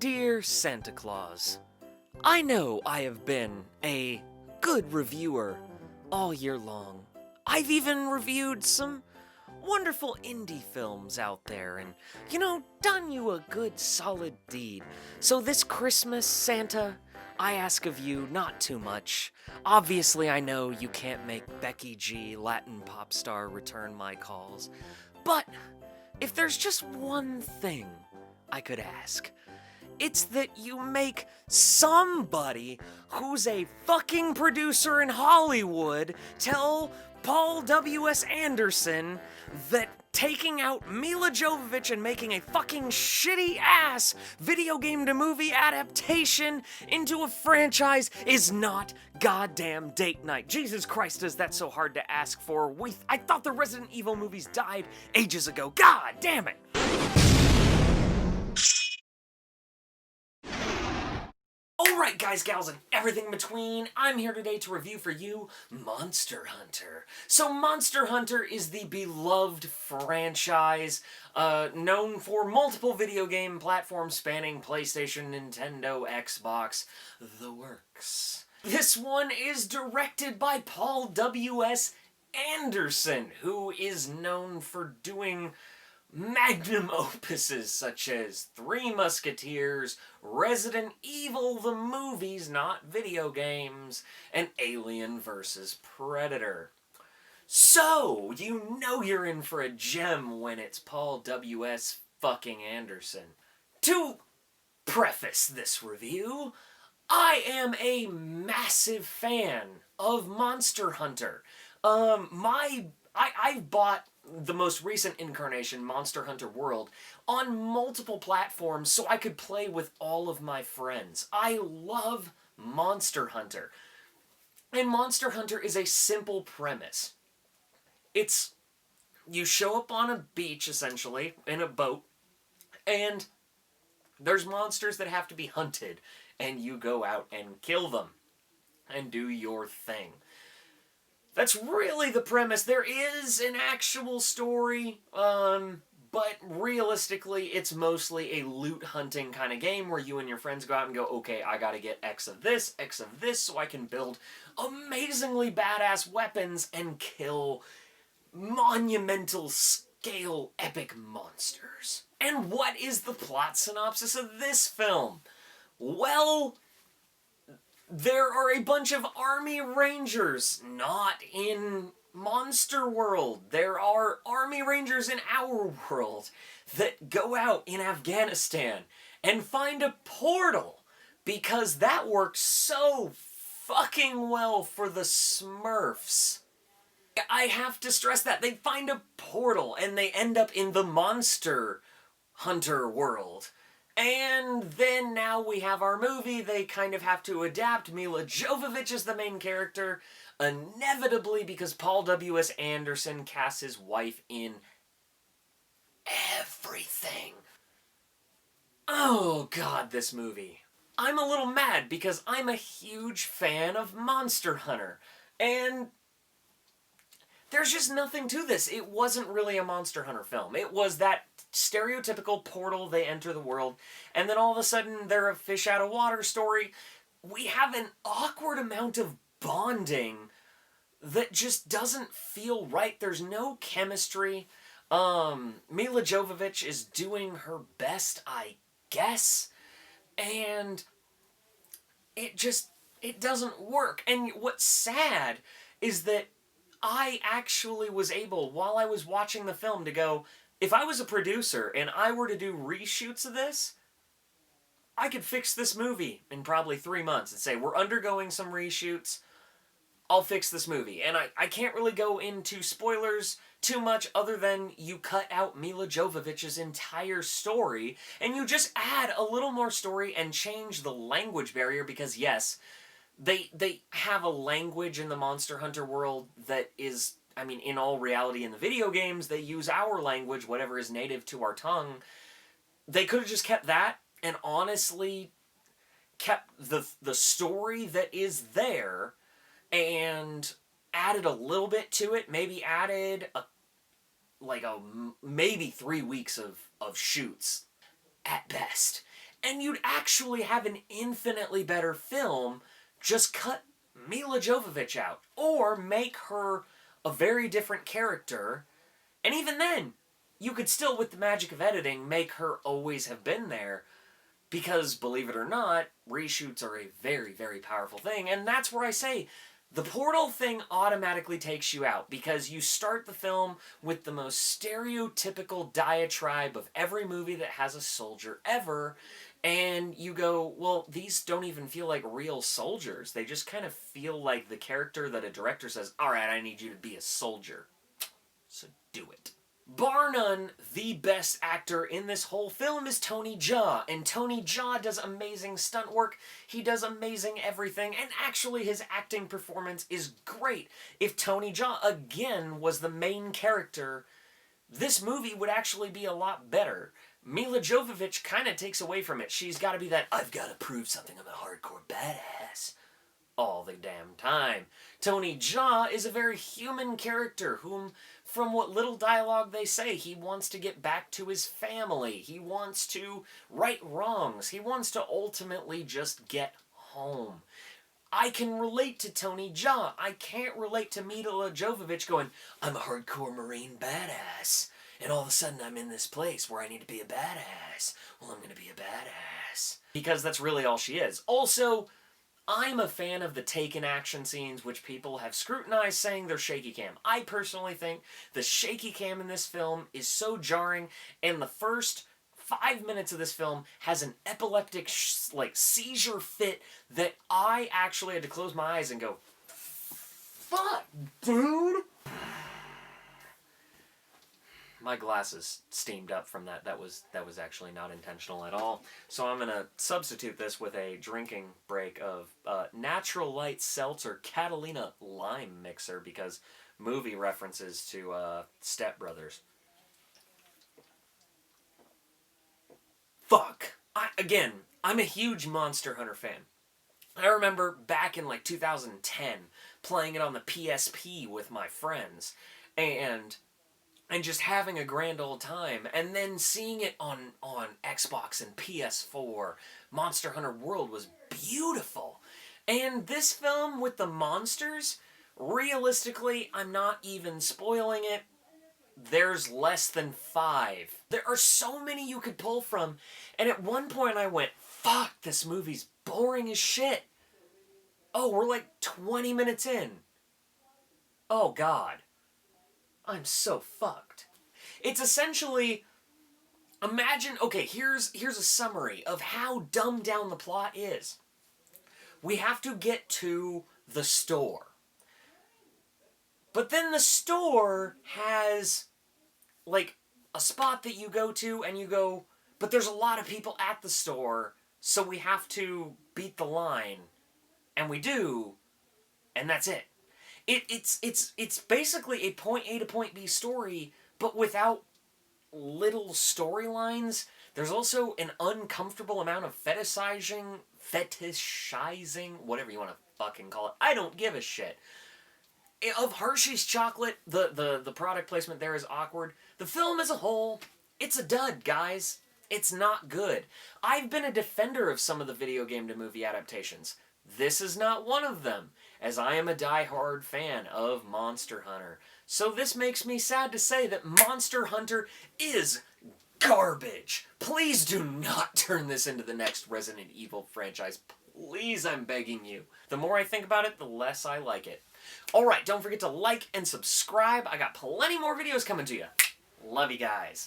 Dear Santa Claus, I know I have been a good reviewer all year long. I've even reviewed some wonderful indie films out there and, done you a good solid deed. So this Christmas, Santa, I ask of you not too much. Obviously, I know you can't make Becky G, Latin pop star, return my calls. But if there's just one thing I could ask, it's that you make somebody who's a fucking producer in Hollywood tell Paul W.S. Anderson that taking out Mila Jovovich and making a fucking shitty ass video game to movie adaptation into a franchise is not goddamn date night. Jesus Christ, is that so hard to ask for? I thought the Resident Evil movies died ages ago. God damn it! Alright guys, gals, and everything in between, I'm here today to review for you Monster Hunter. So Monster Hunter is the beloved franchise, known for multiple video game platforms spanning PlayStation, Nintendo, Xbox, the works. This one is directed by Paul W.S. Anderson, who is known for doing magnum opuses such as Three Musketeers, Resident Evil the movies, not video games, and Alien vs. Predator. So, you know you're in for a gem when it's Paul W.S. fucking Anderson. To preface this review, I am a massive fan of Monster Hunter. I've bought the most recent incarnation, Monster Hunter World, on multiple platforms so I could play with all of my friends. I love Monster Hunter. And Monster Hunter is a simple premise. You show up on a beach, essentially, in a boat, and there's monsters that have to be hunted, and you go out and kill them, and do your thing. That's really the premise. There is an actual story, but realistically, it's mostly a loot hunting kind of game where you and your friends go out and go, okay, I gotta get X of this, so I can build amazingly badass weapons and kill monumental scale epic monsters. And what is the plot synopsis of this film? Well, there are a bunch of army rangers, not in Monster World. There are army rangers in our world that go out in Afghanistan and find a portal because that worked so fucking well for the Smurfs. I have to stress that. They find a portal and they end up in the Monster Hunter world. And then now we have our movie. They kind of have to adapt. Mila Jovovich is the main character, inevitably because Paul W.S. Anderson casts his wife in everything. Oh god, this movie. I'm a little mad because I'm a huge fan of Monster Hunter. And there's just nothing to this. It wasn't really a Monster Hunter film. It was that stereotypical portal, they enter the world, and then all of a sudden they're a fish out of water story. We have an awkward amount of bonding that just doesn't feel right. There's no chemistry. Mila Jovovich is doing her best, I guess, and it doesn't work. And what's sad is that I actually was able, while I was watching the film, to go, if I was a producer and I were to do reshoots of this, I could fix this movie in probably 3 months and say, we're undergoing some reshoots, I'll fix this movie. And I can't really go into spoilers too much other than you cut out Mila Jovovich's entire story and you just add a little more story and change the language barrier because, yes, they have a language in the Monster Hunter world that is, I mean, in all reality in the video games, they use our language, whatever is native to our tongue. They could have just kept that and honestly kept the story that is there and added a little bit to it. Maybe added maybe 3 weeks of shoots at best. And you'd actually have an infinitely better film. Just cut Mila Jovovich out. Or make her a very different character. And even then, you could still, with the magic of editing, make her always have been there. Because, believe it or not, reshoots are a very, very powerful thing. And that's where I say, the portal thing automatically takes you out. Because you start the film with the most stereotypical diatribe of every movie that has a soldier ever. And you go, well, these don't even feel like real soldiers. They just kind of feel like the character that a director says, alright, I need you to be a soldier. So do it. Bar none, the best actor in this whole film is Tony Jaa, and Tony Jaa does amazing stunt work, he does amazing everything, and actually his acting performance is great. If Tony Jaa, again, was the main character, this movie would actually be a lot better. Mila Jovovich kind of takes away from it. She's got to be that, I've got to prove something, I'm a hardcore badass, all the damn time. Tony Jaa is a very human character whom, from what little dialogue they say, he wants to get back to his family. He wants to right wrongs. He wants to ultimately just get home. I can relate to Tony Jaa. I can't relate to Mila Jovovich going, I'm a hardcore Marine badass, and all of a sudden I'm in this place where I need to be a badass. Well, I'm going to be a badass. Because that's really all she is. Also, I'm a fan of the taken action scenes, which people have scrutinized saying they're shaky cam. I personally think the shaky cam in this film is so jarring, and the first 5 minutes of this film has an epileptic seizure fit that I actually had to close my eyes and go, fuck, dude! My glasses steamed up from that. That was actually not intentional at all. So I'm going to substitute this with a drinking break of Natural Light Seltzer Catalina Lime Mixer, because movie references to Step Brothers. Fuck. I'm a huge Monster Hunter fan. I remember back in 2010 playing it on the PSP with my friends, and just having a grand old time, and then seeing it on Xbox and PS4. Monster Hunter World was beautiful. And this film with the monsters, realistically, I'm not even spoiling it, there's less than 5. There are so many you could pull from, and at one point I went, fuck, this movie's boring as shit. Oh, we're 20 minutes in. Oh, God. I'm so fucked. It's essentially, imagine, okay, here's a summary of how dumbed down the plot is. We have to get to the store. But then the store has, a spot that you go to, and you go, but there's a lot of people at the store, so we have to beat the line. And we do, and that's it. It's basically a point A to point B story, but without little storylines. There's also an uncomfortable amount of fetishizing, whatever you want to fucking call it. I don't give a shit. Of Hershey's chocolate, the product placement there is awkward. The film as a whole, it's a dud, guys. It's not good. I've been a defender of some of the video game to movie adaptations. This is not one of them, as I am a die-hard fan of Monster Hunter. So this makes me sad to say that Monster Hunter is garbage. Please do not turn this into the next Resident Evil franchise. Please, I'm begging you. The more I think about it, the less I like it. Alright, don't forget to like and subscribe. I got plenty more videos coming to you. Love you guys.